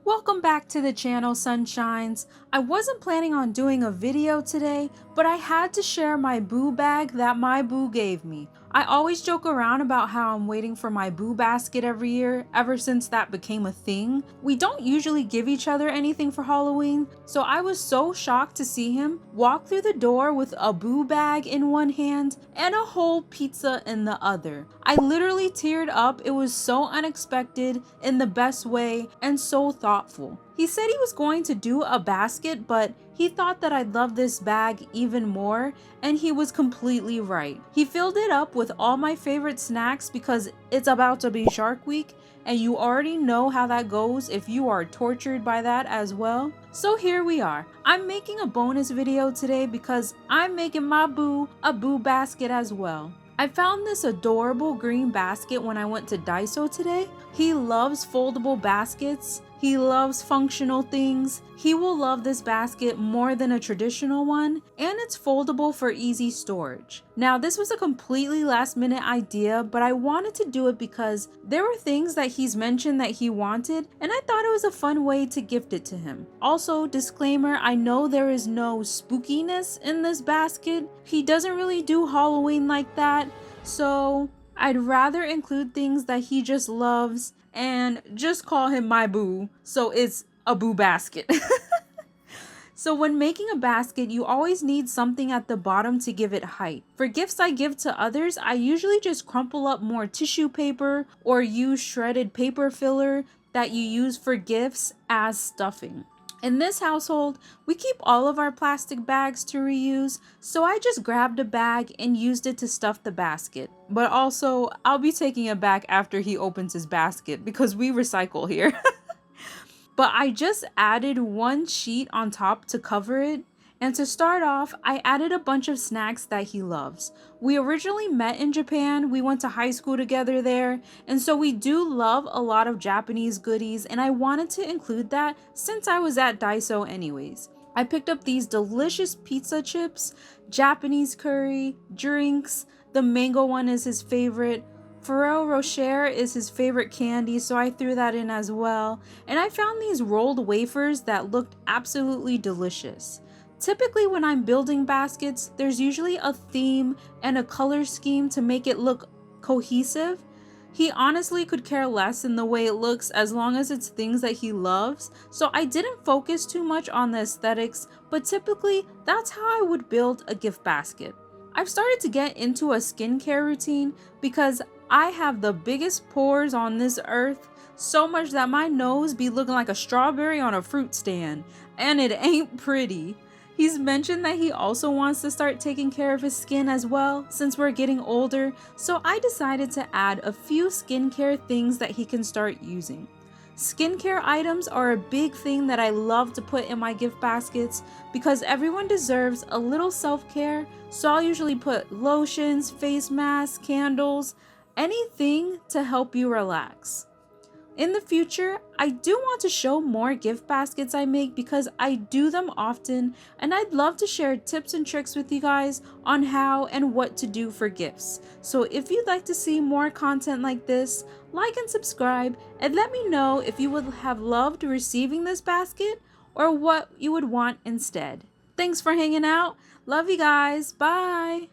Welcome back to the channel, Sunshines. I wasn't planning on doing a video today, but I had to share my boo bag that my boo gave me. I always joke around about how I'm waiting for my boo basket every year, ever since that became a thing. We don't usually give each other anything for Halloween, so I was so shocked to see him walk through the door with a boo bag in one hand and a whole pizza in the other. I literally teared up. It was so unexpected in the best way and so thoughtful. He said he was going to do a basket, but he thought that I'd love this bag even more, and he was completely right. He filled it up with all my favorite snacks because it's about to be Shark Week, and you already know how that goes if you are tortured by that as well. So here we are. I'm making a bonus video today because I'm making my boo a boo basket as well. I found this adorable green basket when I went to Daiso today. He loves foldable baskets. He loves functional things. He will love this basket more than a traditional one, and it's foldable for easy storage. Now, this was a completely last minute idea, but I wanted to do it because there were things that he's mentioned that he wanted, and I thought it was a fun way to gift it to him. Also, disclaimer, I know there is no spookiness in this basket. He doesn't really do Halloween like that, so I'd rather include things that he just loves and just call him my boo, so it's a boo basket. So when making a basket, you always need something at the bottom to give it height. For gifts I give to others, I usually just crumple up more tissue paper or use shredded paper filler that you use for gifts as stuffing. In this household, we keep all of our plastic bags to reuse, so I just grabbed a bag and used it to stuff the basket. But also, I'll be taking it back after he opens his basket because we recycle here. But I just added one sheet on top to cover it. And to start off, I added a bunch of snacks that he loves. We originally met in Japan, we went to high school together there, and so we do love a lot of Japanese goodies, and I wanted to include that since I was at Daiso anyways. I picked up these delicious pizza chips, Japanese curry, drinks. The mango one is his favorite. Ferrero Rocher is his favorite candy, so I threw that in as well. And I found these rolled wafers that looked absolutely delicious. Typically when I'm building baskets, there's usually a theme and a color scheme to make it look cohesive. He honestly could care less in the way it looks as long as it's things that he loves, so I didn't focus too much on the aesthetics, but typically that's how I would build a gift basket. I've started to get into a skincare routine because I have the biggest pores on this earth, so much that my nose be looking like a strawberry on a fruit stand, and it ain't pretty. He's mentioned that he also wants to start taking care of his skin as well since we're getting older, so I decided to add a few skincare things that he can start using. Skincare items are a big thing that I love to put in my gift baskets because everyone deserves a little self-care, so I'll usually put lotions, face masks, candles, anything to help you relax. In the future, I do want to show more gift baskets I make because I do them often, and I'd love to share tips and tricks with you guys on how and what to do for gifts. So if you'd like to see more content like this, like and subscribe, and let me know if you would have loved receiving this basket or what you would want instead. Thanks for hanging out. Love you guys. Bye.